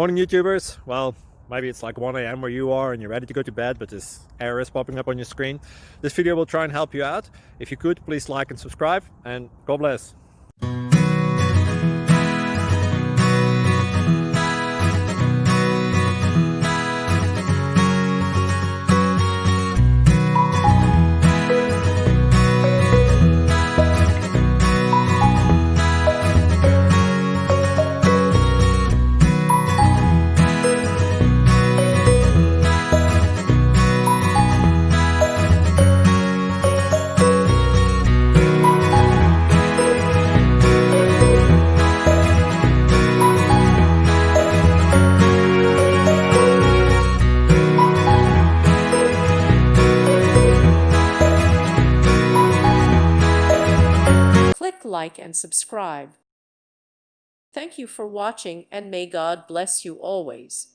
Morning YouTubers. Well, maybe it's like 1 a.m. where you are and you're ready to go to bed, but this error is popping up on your screen. This video will try and help you out. If you could, please like and subscribe, and God bless. Click like and subscribe. Thank you for watching, and may God bless you always.